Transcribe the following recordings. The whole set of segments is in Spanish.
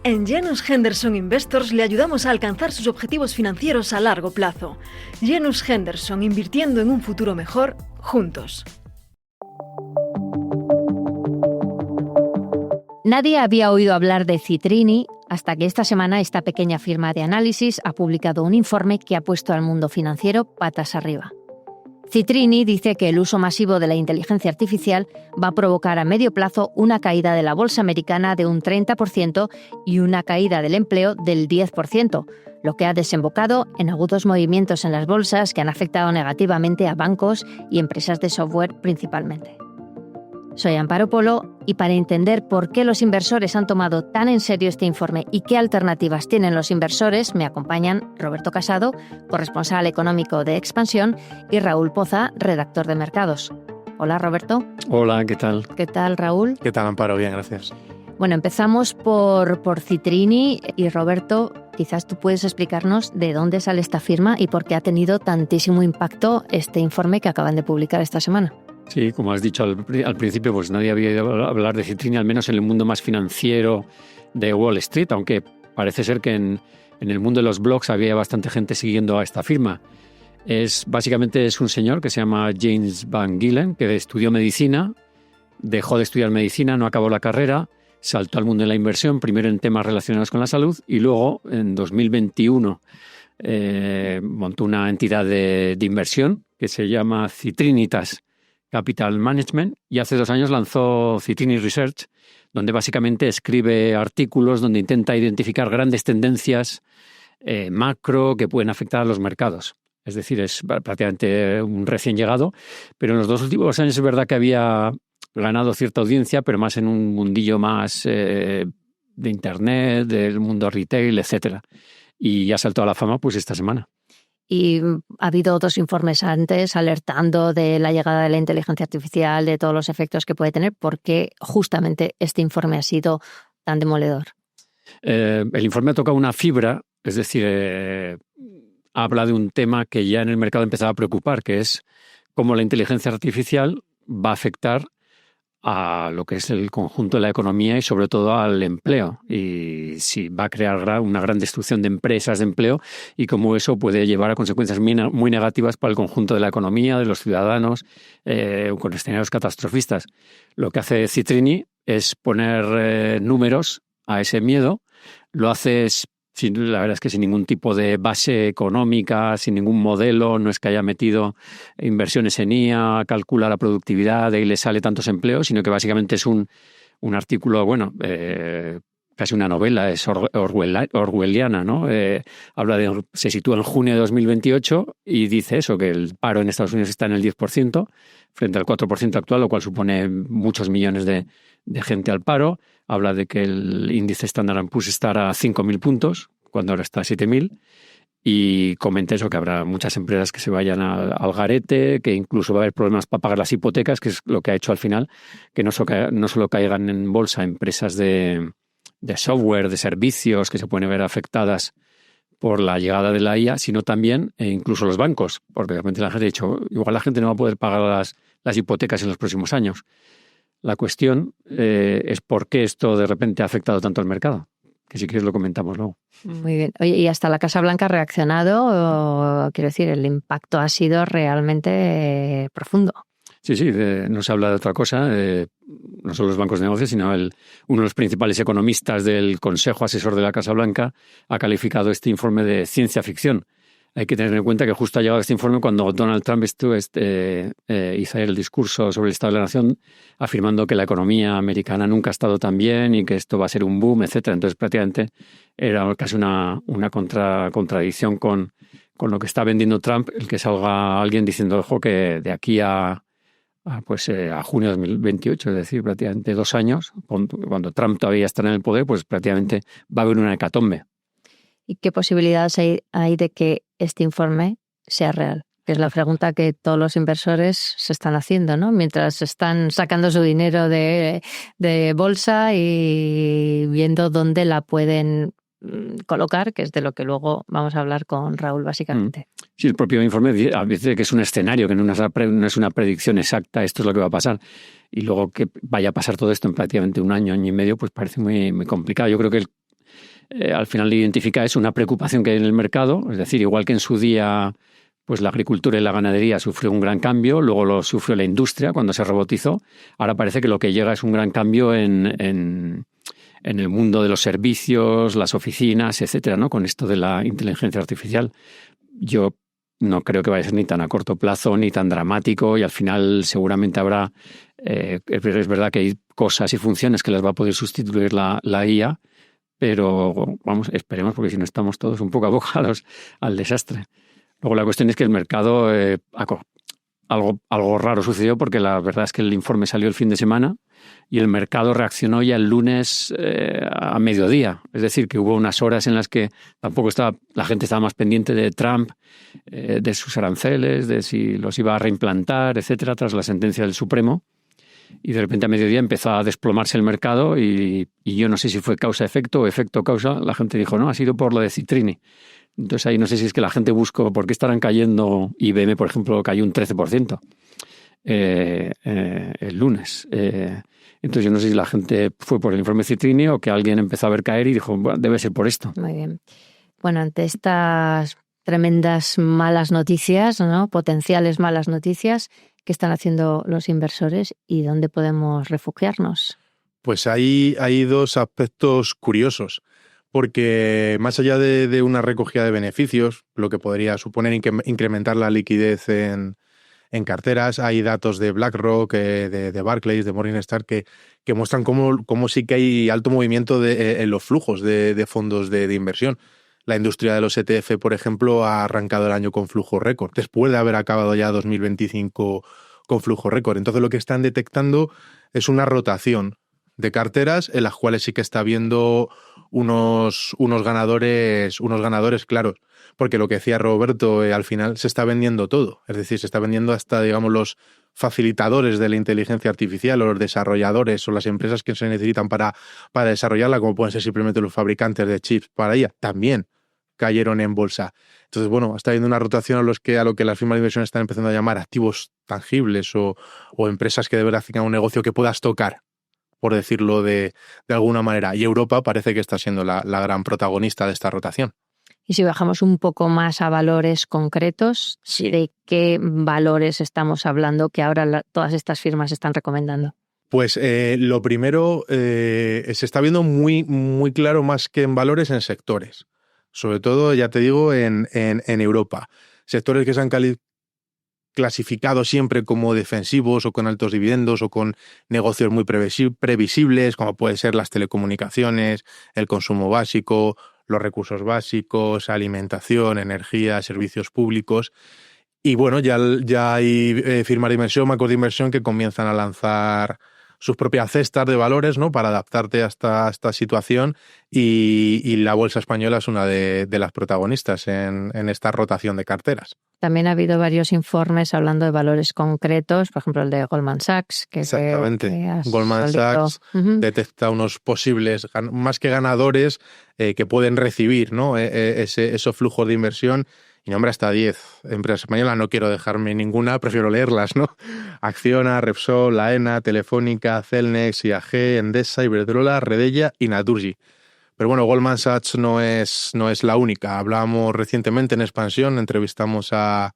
En Janus Henderson Investors le ayudamos a alcanzar sus objetivos financieros a largo plazo. Janus Henderson, invirtiendo en un futuro mejor, juntos. Nadie había oído hablar de Citrini hasta que esta semana esta pequeña firma de análisis ha publicado un informe que ha puesto al mundo financiero patas arriba. Citrini dice que el uso masivo de la inteligencia artificial va a provocar a medio plazo una caída de la bolsa americana de un 30% y una caída del empleo del 10%, lo que ha desembocado en agudos movimientos en las bolsas que han afectado negativamente a bancos y empresas de software principalmente. Soy Amparo Polo y para entender por qué los inversores han tomado tan en serio este informe y qué alternativas tienen los inversores, me acompañan Roberto Casado, corresponsal económico de Expansión, y Raúl Poza, redactor de Mercados. Hola, Roberto. Hola, ¿qué tal? ¿Qué tal, Raúl? ¿Qué tal, Amparo? Bien, gracias. Bueno, empezamos por Citrini y Roberto, quizás tú puedes explicarnos de dónde sale esta firma y por qué ha tenido tantísimo impacto este informe que acaban de publicar esta semana. Sí, como has dicho al principio, pues nadie había oído hablar de Citrini, al menos en el mundo más financiero de Wall Street, aunque parece ser que en el mundo de los blogs había bastante gente siguiendo a esta firma. Básicamente es un señor que se llama James Van Gillen, que estudió medicina, dejó de estudiar medicina, no acabó la carrera, saltó al mundo de la inversión, primero en temas relacionados con la salud y luego en 2021 montó una entidad de inversión que se llama Citrinitas Capital Management, y hace 2 años lanzó Citrini Research, donde básicamente escribe artículos donde intenta identificar grandes tendencias macro que pueden afectar a los mercados. Es decir, es prácticamente un recién llegado, pero en los 2 últimos años es verdad que había ganado cierta audiencia, pero más en un mundillo más de Internet, del mundo retail, etcétera. Y ha saltado a la fama pues esta semana. Y ha habido 2 informes antes alertando de la llegada de la inteligencia artificial, de todos los efectos que puede tener. ¿Por qué justamente este informe ha sido tan demoledor? El informe ha tocado una fibra, es decir, habla de un tema que ya en el mercado empezaba a preocupar, que es cómo la inteligencia artificial va a afectar a lo que es el conjunto de la economía y sobre todo al empleo, y si va a crear una gran destrucción de empresas, de empleo, y cómo eso puede llevar a consecuencias muy negativas para el conjunto de la economía, de los ciudadanos, con escenarios catastrofistas. Lo que hace Citrini es poner números a ese miedo. Lo hace la verdad es que sin ningún tipo de base económica, sin ningún modelo, no es que haya metido inversiones en IA, calcula la productividad, de ahí le sale tantos empleos, sino que básicamente es un artículo, casi una novela, es orwelliana, ¿no? Se sitúa en junio de 2028 y dice eso, que el paro en Estados Unidos está en el 10% frente al 4% actual, lo cual supone muchos millones de gente al paro. Habla de que el índice Standard & Poor's estará a 5.000 puntos, cuando ahora está a 7.000, y comenta eso, que habrá muchas empresas que se vayan al garete, que incluso va a haber problemas para pagar las hipotecas, que es lo que ha hecho al final, que no solo caigan en bolsa empresas de software, de servicios, que se pueden ver afectadas por la llegada de la IA, sino también incluso los bancos, porque realmente la gente ha dicho, igual la gente no va a poder pagar las hipotecas en los próximos años. La cuestión es por qué esto de repente ha afectado tanto al mercado, que si quieres lo comentamos luego. Muy bien. Oye, y hasta la Casa Blanca ha reaccionado, quiero decir, el impacto ha sido realmente profundo. Sí, no se habla de otra cosa, no solo los bancos de negocios, sino uno de los principales economistas del Consejo Asesor de la Casa Blanca ha calificado este informe de ciencia ficción. Hay que tener en cuenta que justo ha llegado este informe cuando Donald Trump hizo el discurso sobre el Estado de la Nación, afirmando que la economía americana nunca ha estado tan bien y que esto va a ser un boom, etcétera. Entonces, prácticamente era casi una contradicción con lo que está vendiendo Trump, el que salga alguien diciendo, ojo, que de aquí a junio de 2028, es decir, prácticamente 2 años, cuando Trump todavía está en el poder, pues prácticamente va a haber una hecatombe. ¿Y qué posibilidades hay de que este informe sea real? Que es la pregunta que todos los inversores se están haciendo, ¿no? Mientras están sacando su dinero de bolsa y viendo dónde la pueden colocar, que es de lo que luego vamos a hablar con Raúl, básicamente. Sí, el propio informe dice que es un escenario, que no es una predicción exacta, esto es lo que va a pasar. Y luego que vaya a pasar todo esto en prácticamente 1 año, 1 año y medio, pues parece muy, muy complicado. Yo creo que al final identifica es una preocupación que hay en el mercado, es decir, igual que en su día pues la agricultura y la ganadería sufrió un gran cambio, luego lo sufrió la industria cuando se robotizó, ahora parece que lo que llega es un gran cambio en el mundo de los servicios, las oficinas, etcétera, ¿no? Con esto de la inteligencia artificial. Yo no creo que vaya a ser ni tan a corto plazo ni tan dramático y al final seguramente habrá, es verdad que hay cosas y funciones que las va a poder sustituir la IA, pero vamos, esperemos porque si no estamos todos un poco abocados al desastre. Luego la cuestión es que el mercado, algo raro sucedió porque la verdad es que el informe salió el fin de semana y el mercado reaccionó ya el lunes a mediodía. Es decir, que hubo unas horas en las que la gente estaba más pendiente de Trump, de sus aranceles, de si los iba a reimplantar, etcétera, tras la sentencia del Supremo. Y de repente a mediodía empezó a desplomarse el mercado y yo no sé si fue causa-efecto o efecto-causa. La gente dijo, no, ha sido por lo de Citrini. Entonces ahí no sé si es que la gente buscó por qué estarán cayendo. IBM, por ejemplo, cayó un 13% el lunes. Entonces yo no sé si la gente fue por el informe Citrini o que alguien empezó a ver caer y dijo, bueno, debe ser por esto. Muy bien. Bueno, ante estas tremendas malas noticias, ¿no? Potenciales malas noticias, ¿qué están haciendo los inversores y dónde podemos refugiarnos? Pues hay dos aspectos curiosos, porque más allá de una recogida de beneficios, lo que podría suponer incrementar la liquidez en carteras, hay datos de BlackRock, de Barclays, de Morningstar, que muestran cómo sí que hay alto movimiento en los flujos de fondos de inversión. La industria de los ETF, por ejemplo, ha arrancado el año con flujo récord, después de haber acabado ya 2025 con flujo récord. Entonces lo que están detectando es una rotación de carteras en las cuales sí que está habiendo unos ganadores claros. Porque lo que decía Roberto, al final se está vendiendo todo. Es decir, se está vendiendo hasta, digamos, los facilitadores de la inteligencia artificial o los desarrolladores o las empresas que se necesitan para desarrollarla, como pueden ser simplemente los fabricantes de chips para ella, también cayeron en bolsa. Entonces, bueno, está habiendo una rotación a lo que las firmas de inversión están empezando a llamar activos tangibles o empresas que de verdad tengan un negocio que puedas tocar, por decirlo de alguna manera. Y Europa parece que está siendo la gran protagonista de esta rotación. Y si bajamos un poco más a valores concretos, sí. ¿De qué valores estamos hablando que ahora todas estas firmas están recomendando? Pues lo primero, se está viendo muy, muy claro más que en valores, en sectores. Sobre todo, ya te digo, en Europa. Sectores que se han clasificado siempre como defensivos o con altos dividendos o con negocios muy previsibles, como pueden ser las telecomunicaciones, el consumo básico, los recursos básicos, alimentación, energía, servicios públicos. Y bueno, ya hay firmas de inversión, bancos de inversión que comienzan a lanzar sus propias cestas de valores, ¿no?, para adaptarte a esta situación y la bolsa española es una de las protagonistas en esta rotación de carteras. También ha habido varios informes hablando de valores concretos, por ejemplo el de Goldman Sachs. Exactamente. Goldman Sachs detecta unos posibles, más que ganadores, que pueden recibir, ¿no?, esos flujos de inversión. Y nombra hasta 10 empresas españolas, no quiero dejarme ninguna, prefiero leerlas, ¿no? Acciona, Repsol, AENA, Telefónica, Celnex, IAG, Endesa, Iberdrola, Redella y Naturgy. Pero bueno, Goldman Sachs no es la única. Hablábamos recientemente en Expansión, entrevistamos a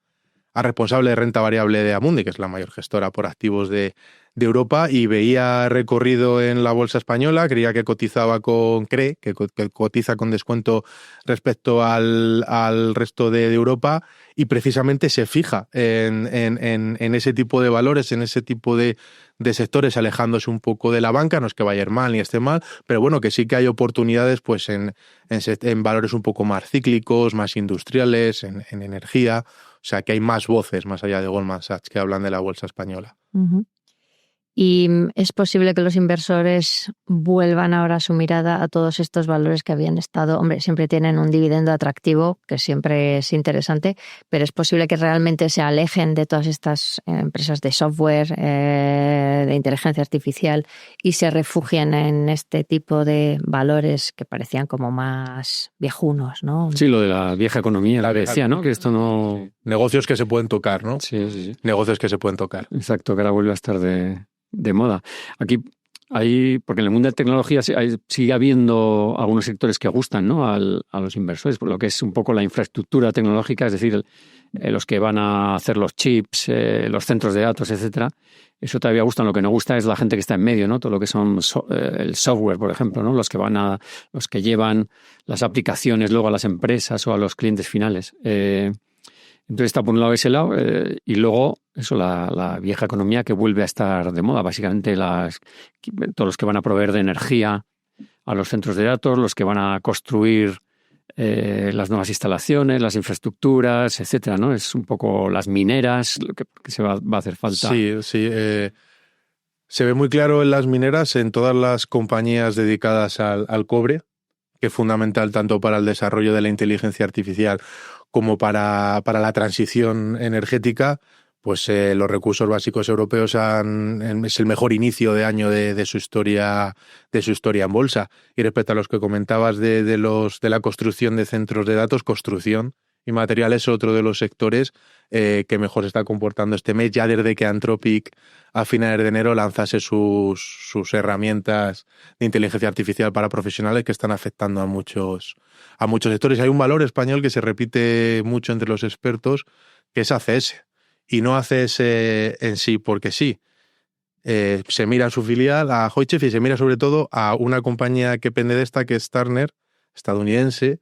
responsable de renta variable de Amundi, que es la mayor gestora por activos de Europa, y veía recorrido en la bolsa española, creía que cotizaba cree que cotiza con descuento respecto al resto de Europa, y precisamente se fija en ese tipo de valores, en ese tipo de sectores, alejándose un poco de la banca. No es que vaya a ir mal ni esté mal, pero bueno, que sí que hay oportunidades pues en valores un poco más cíclicos, más industriales, en energía. O sea, que hay más voces más allá de Goldman Sachs que hablan de la bolsa española. Uh-huh. ¿Y es posible que los inversores vuelvan ahora su mirada a todos estos valores que habían estado? Hombre, siempre tienen un dividendo atractivo, que siempre es interesante, pero es posible que realmente se alejen de todas estas empresas de software, de inteligencia artificial, y se refugien en este tipo de valores que parecían como más viejunos, ¿no? Sí, lo de la vieja economía, la decía, ¿no? Que esto no... Negocios que se pueden tocar, ¿no? Sí. Negocios que se pueden tocar. Exacto, que ahora vuelve a estar de moda. Aquí porque en el mundo de tecnología sigue habiendo algunos sectores que gustan, ¿no?, a los inversores, por lo que es un poco la infraestructura tecnológica, es decir, los que van a hacer los chips, los centros de datos, etcétera. Eso todavía gusta. Lo que no gusta es la gente que está en medio, ¿no? Todo lo que son el software, por ejemplo, ¿no? Los que llevan las aplicaciones luego a las empresas o a los clientes finales. Entonces está por un lado ese lado y luego eso, la vieja economía que vuelve a estar de moda. Básicamente todos los que van a proveer de energía a los centros de datos, los que van a construir las nuevas instalaciones, las infraestructuras, etcétera, ¿no? Es un poco las mineras lo que se va a hacer falta. Sí. Se ve muy claro en las mineras, en todas las compañías dedicadas al cobre, que es fundamental tanto para el desarrollo de la inteligencia artificial como para la transición energética. Pues los recursos básicos europeos es el mejor inicio de año de su historia en bolsa. Y respecto a los que comentabas de la construcción de centros de datos, construcción y materiales es otro de los sectores que mejor se está comportando este mes, ya desde que Anthropic a finales de enero lanzase sus herramientas de inteligencia artificial para profesionales que están afectando a muchos sectores. Hay un valor español que se repite mucho entre los expertos, que es ACS. Y no ACS en sí porque sí. Se mira a su filial, a Hochef, y se mira sobre todo a una compañía que pende de esta, que es Turner, estadounidense,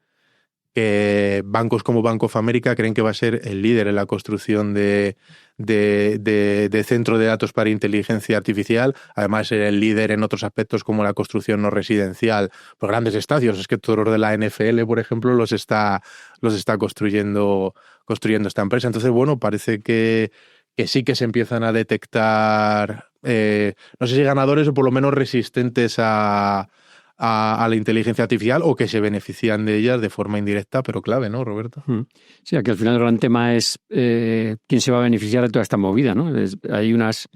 que bancos como Bank of America creen que va a ser el líder en la construcción de centro de datos para inteligencia artificial. Además, ser el líder en otros aspectos como la construcción no residencial por grandes estadios. Es que todos los de la NFL, por ejemplo, los está construyendo esta empresa. Entonces, bueno, parece que sí que se empiezan a detectar, no sé si ganadores o por lo menos resistentes a la inteligencia artificial o que se benefician de ellas de forma indirecta, pero clave, ¿no, Roberto? Sí, aquí al final el gran tema es quién se va a beneficiar de toda esta movida, ¿no? Hay unas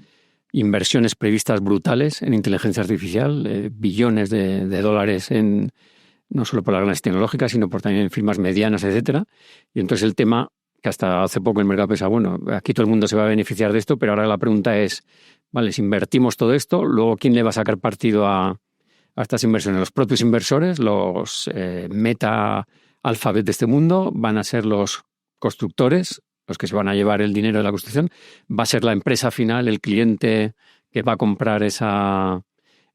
inversiones previstas brutales en inteligencia artificial, billones de dólares no solo por las grandes tecnológicas, sino también en firmas medianas, etcétera. Y entonces el tema, que hasta hace poco el mercado pensaba, bueno, aquí todo el mundo se va a beneficiar de esto, pero ahora la pregunta es, vale, si invertimos todo esto, luego ¿quién le va a sacar partido a estas inversiones? Los propios inversores, los Meta, Alphabet de este mundo, van a ser los constructores, los que se van a llevar el dinero de la construcción, va a ser la empresa final, el cliente que va a comprar esa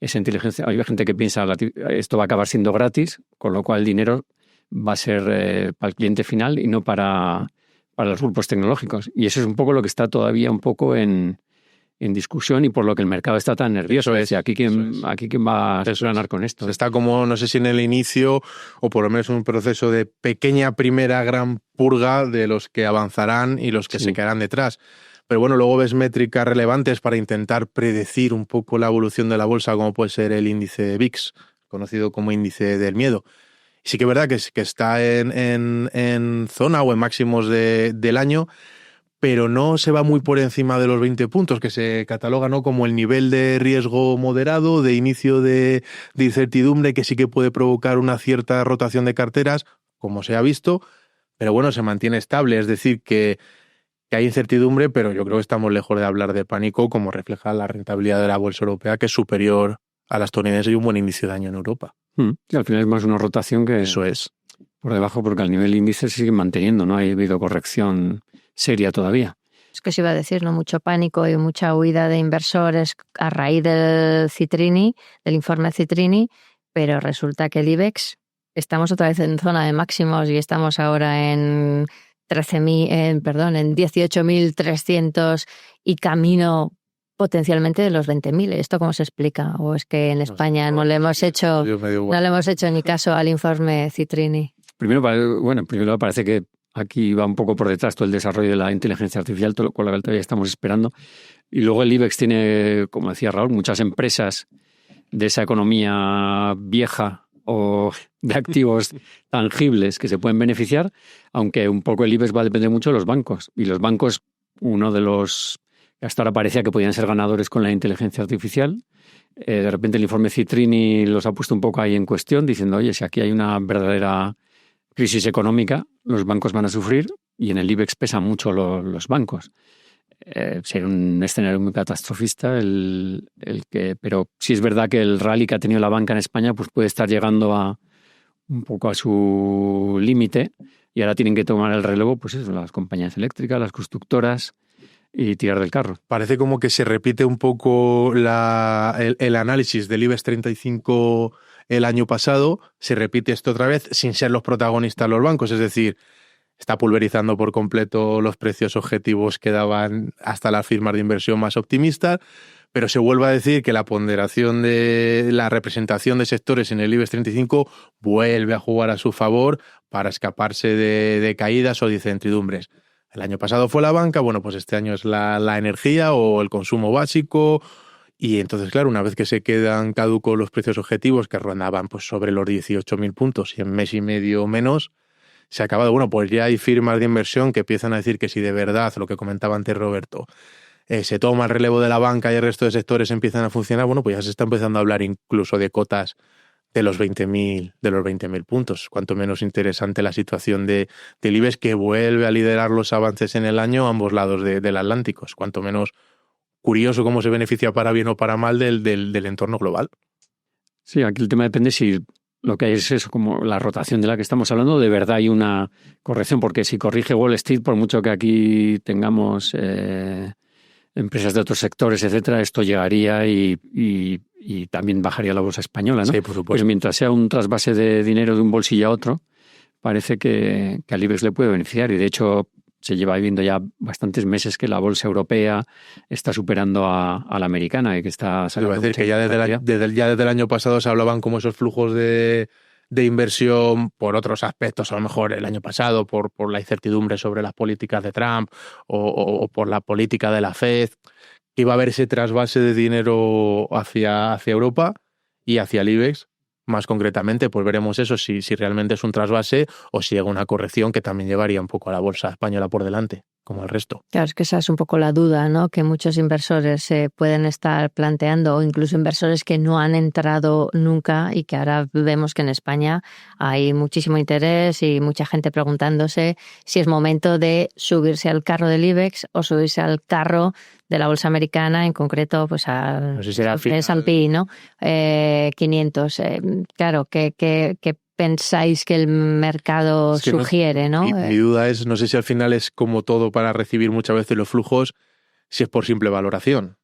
inteligencia. Hay gente que piensa esto va a acabar siendo gratis, con lo cual el dinero va a ser para el cliente final y no para los grupos tecnológicos. Y eso es un poco lo que está todavía un poco en discusión y por lo que el mercado está tan nervioso. Aquí quién va a ganar con esto. Está como, no sé si en el inicio o por lo menos un proceso de pequeña primera gran purga de los que avanzarán y los que se quedarán detrás. Pero bueno, luego ves métricas relevantes para intentar predecir un poco la evolución de la bolsa, como puede ser el índice VIX, conocido como índice del miedo. Y sí que es verdad que está en zona o en máximos del año, pero no se va muy por encima de los 20 puntos, que se cataloga, ¿no?, como el nivel de riesgo moderado, de inicio de incertidumbre, que sí que puede provocar una cierta rotación de carteras, como se ha visto, pero bueno, se mantiene estable. Es decir, que hay incertidumbre, pero yo creo que estamos lejos de hablar de pánico, como refleja la rentabilidad de la bolsa europea, que es superior a la estadounidense y un buen inicio de año en Europa. Y al final es más una rotación que eso es por debajo, porque al nivel índice se sigue manteniendo, no ha habido corrección seria todavía. Es que se iba a decir, ¿no?, mucho pánico y mucha huida de inversores a raíz del informe Citrini, pero resulta que el IBEX, estamos otra vez en zona de máximos y estamos ahora en 18.300 y camino potencialmente de los 20.000. ¿Esto cómo se explica? ¿O es que en España no le hemos hecho ni caso al informe Citrini? Primero parece que aquí va un poco por detrás todo el desarrollo de la inteligencia artificial, con lo que todavía estamos esperando. Y luego el IBEX tiene, como decía Raúl, muchas empresas de esa economía vieja o de activos tangibles que se pueden beneficiar, aunque un poco el IBEX va a depender mucho de los bancos. Y los bancos, uno de los que hasta ahora parecía que podían ser ganadores con la inteligencia artificial, de repente el informe Citrini los ha puesto un poco ahí en cuestión, diciendo, oye, si aquí hay una verdadera crisis económica, los bancos van a sufrir, y en el IBEX pesan mucho los bancos. sería un escenario muy catastrofista. Pero sí es verdad que el rally que ha tenido la banca en España pues puede estar llegando un poco a su límite, y ahora tienen que tomar el relevo pues eso, las compañías eléctricas, las constructoras, y tirar del carro. Parece como que se repite un poco el análisis del IBEX 35 el año pasado, se repite esto otra vez sin ser los protagonistas los bancos, es decir, está pulverizando por completo los precios objetivos que daban hasta las firmas de inversión más optimistas, pero se vuelve a decir que la ponderación de la representación de sectores en el IBEX 35 vuelve a jugar a su favor para escaparse de caídas o de incertidumbres. El año pasado fue la banca, bueno, pues este año es la energía o el consumo básico. Y entonces, claro, una vez que se quedan caducos los precios objetivos que rondaban pues sobre los 18.000 puntos y en mes y medio menos, se ha acabado. Bueno, pues ya hay firmas de inversión que empiezan a decir que si de verdad, lo que comentaba antes Roberto, se toma el relevo de la banca y el resto de sectores empiezan a funcionar, bueno, pues ya se está empezando a hablar incluso de cotas de los 20.000 puntos. Cuanto menos interesante la situación del IBEX, que vuelve a liderar los avances en el año a ambos lados del Atlántico. Cuanto menos curioso cómo se beneficia para bien o para mal del entorno global. Sí, aquí el tema depende si lo que hay es eso, como la rotación de la que estamos hablando, de verdad hay una corrección, porque si corrige Wall Street, por mucho que aquí tengamos empresas de otros sectores, etcétera, esto llegaría y también bajaría la bolsa española, ¿no? Sí, por supuesto. Pues mientras sea un trasvase de dinero de un bolsillo a otro, parece que al IBEX le puede beneficiar, y de hecho se lleva viendo ya bastantes meses que la bolsa europea está superando a la americana y que está saliendo. Es decir, que ya desde el año pasado se hablaban como esos flujos de inversión por otros aspectos, a lo mejor el año pasado por la incertidumbre sobre las políticas de Trump o por la política de la Fed, que iba a haber ese trasvase de dinero hacia Europa y hacia el IBEX. Más concretamente, pues veremos eso, si realmente es un trasvase o si llega una corrección que también llevaría un poco a la bolsa española por delante, como el resto. Claro, es que esa es un poco la duda, ¿no? Que muchos inversores se pueden estar planteando, o incluso inversores que no han entrado nunca y que ahora vemos que en España hay muchísimo interés y mucha gente preguntándose si es momento de subirse al carro del IBEX o subirse al carro de la bolsa americana, en concreto pues al S&P, ¿no? 500. Claro, ¿qué pensáis que el mercado sugiere, ¿no? Mi duda es, no sé si al final es como todo para recibir muchas veces los flujos, si es por simple valoración.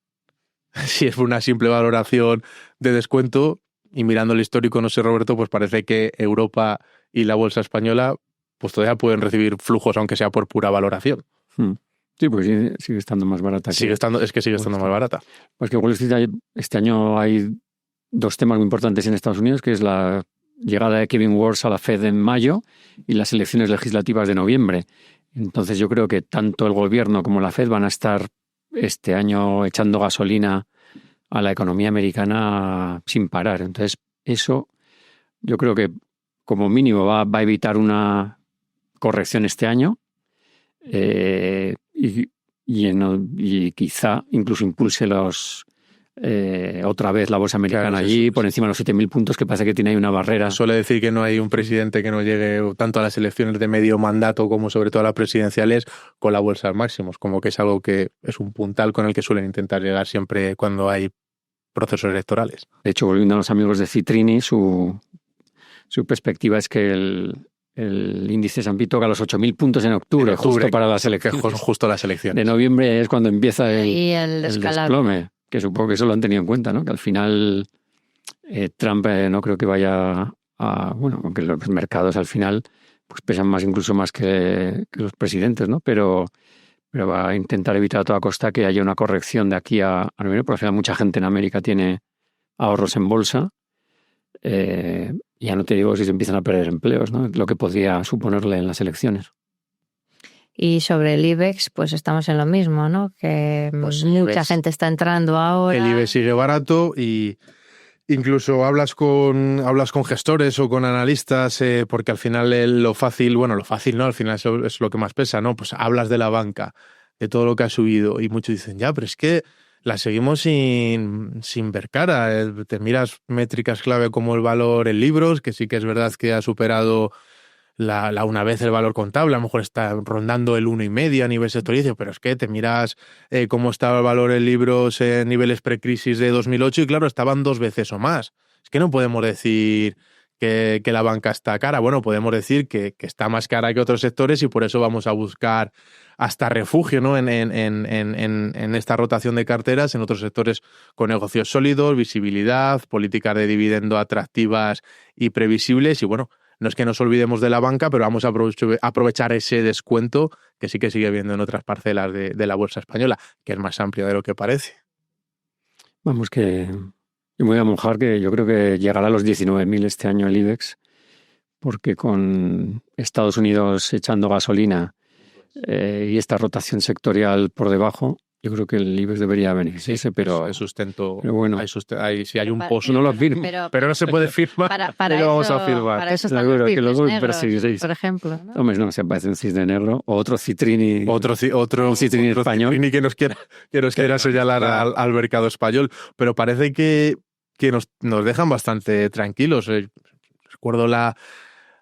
Si es por una simple valoración de descuento, y mirando el histórico, no sé, Roberto, pues parece que Europa y la bolsa española pues todavía pueden recibir flujos, aunque sea por pura valoración. Sí, pues sigue estando más barata. Sigue estando más barata. Pues que Wall Street este año hay dos temas muy importantes en Estados Unidos, que es la llegada de Kevin Warsh a la Fed en mayo y las elecciones legislativas de noviembre. Entonces yo creo que tanto el gobierno como la Fed van a estar este año echando gasolina a la economía americana sin parar. Entonces eso yo creo que como mínimo va a evitar una corrección este año. Y quizá incluso impulse otra vez la bolsa americana, claro, allí por encima de los 7.000 puntos, que parece que tiene ahí una barrera. Suele decir que no hay un presidente que no llegue tanto a las elecciones de medio mandato como sobre todo a las presidenciales con la bolsa al máximo, como que es algo que es un puntal con el que suelen intentar llegar siempre cuando hay procesos electorales. De hecho, volviendo a los amigos de Citrini, su perspectiva es que el índice S&P toca los 8.000 puntos en octubre, justo para las elecciones. Justo las elecciones. De noviembre es cuando empieza el escalar. desplome, que supongo que eso lo han tenido en cuenta, ¿no? Que al final Trump no creo que vaya aunque los mercados al final pues pesan incluso más que los presidentes, ¿no? Pero va a intentar evitar a toda costa que haya una corrección de aquí a noviembre, porque al final mucha gente en América tiene ahorros en bolsa. Ya no te digo si se empiezan a perder empleos, ¿no? Lo que podría suponerle en las elecciones. Y sobre el IBEX, pues estamos en lo mismo, ¿no? Que pues mucha gente está entrando ahora. El IBEX sigue barato y incluso hablas con gestores o con analistas, porque al final lo fácil no, al final eso es lo que más pesa, ¿no? Pues hablas de la banca, de todo lo que ha subido, y muchos dicen, ya, pero es que la seguimos sin ver cara. Te miras métricas clave como el valor en libros, que sí que es verdad que ha superado una vez el valor contable, a lo mejor está rondando el 1,5 a nivel sectorial, pero es que te miras cómo estaba el valor en libros en niveles precrisis de 2008 y claro, estaban 2 veces o más. Es que no podemos decir que la banca está cara. Bueno, podemos decir que está más cara que otros sectores y por eso vamos a buscar hasta refugio, ¿no? en esta rotación de carteras en otros sectores con negocios sólidos, visibilidad, políticas de dividendo atractivas y previsibles y bueno, no es que nos olvidemos de la banca, pero vamos a aprovechar ese descuento que sí que sigue habiendo en otras parcelas de la bolsa española, que es más amplia de lo que parece. Vamos, que yo me voy a mojar que yo creo que llegará a los 19.000 este año el IBEX, porque con Estados Unidos echando gasolina y esta rotación sectorial por debajo, yo creo que el IBEX debería beneficiarse, pero es sustento. Pero bueno, si hay un pozo, no lo firmo. Pero no se puede firmar. Para lo vamos eso, a firmar. Para eso están Seguro los que luego cisnes negros, perseguiréis. por ejemplo, ¿no? Hombre, no, se parece un cisne negro o otro Citrini. Otro Citrini español. Citrini que nos quiera señalar al mercado español. Pero parece que nos dejan bastante tranquilos. Recuerdo la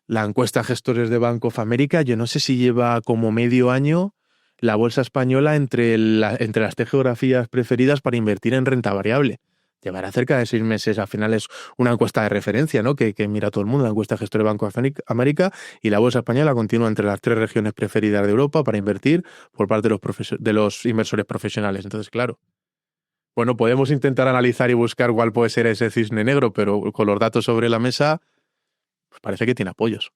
encuesta Gestores de Bank of America. Yo no sé si lleva como medio año la bolsa española entre las 3 geografías preferidas para invertir en renta variable. Llevará cerca de 6 meses. Al final es una encuesta de referencia, ¿no? Que mira todo el mundo, la encuesta Gestores de Bank of America, y la bolsa española continúa entre las 3 regiones preferidas de Europa para invertir por parte de los inversores profesionales. Entonces, claro, bueno, podemos intentar analizar y buscar cuál puede ser ese cisne negro, pero con los datos sobre la mesa, pues parece que tiene apoyos.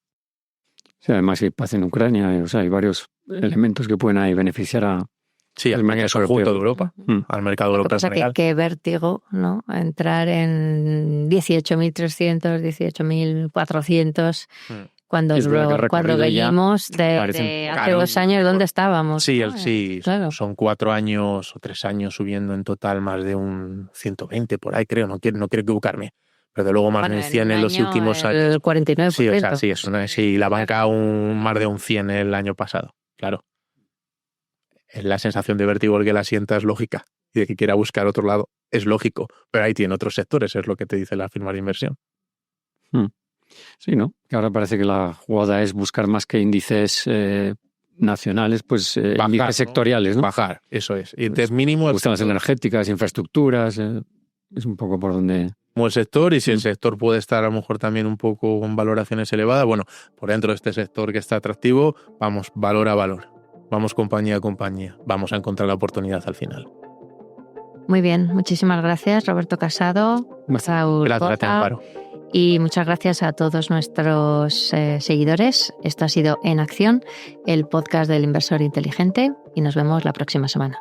Sí, además hay paz en Ucrania, o sea, hay varios elementos que pueden ahí beneficiar al conjunto de Europa, al mercado europeo. Qué vértigo, ¿no? Entrar en 18.300, 18.400, cuando veníamos de hace 2 años, ¿dónde estábamos? Sí, claro. Son 4 años o 3 años subiendo en total más de un 120 por ahí, creo, no quiero equivocarme. Pero de luego más de un 100 en los últimos años. El 49%. Sí, la banca más de un 100 el año pasado, claro. Es la sensación de vértigo el que la sienta es lógica y de que quiera buscar otro lado es lógico, pero ahí tiene otros sectores, es lo que te dice la firma de inversión. Sí, ¿no? Que ahora parece que la jugada es buscar más que índices nacionales, pues bajar, índices sectoriales, ¿no? Bajar, eso es. Índices mínimos. Gustan las energéticas, infraestructuras, es un poco por donde... Como el sector, y si el sector puede estar a lo mejor también un poco con valoraciones elevadas, bueno, por dentro de este sector que está atractivo, vamos valor a valor, vamos compañía a compañía, vamos a encontrar la oportunidad al final. Muy bien, muchísimas gracias, Roberto Casado, Saúl Gracias, Amparo. Y muchas gracias a todos nuestros seguidores. Esto ha sido En Acción, el podcast del inversor inteligente, y nos vemos la próxima semana.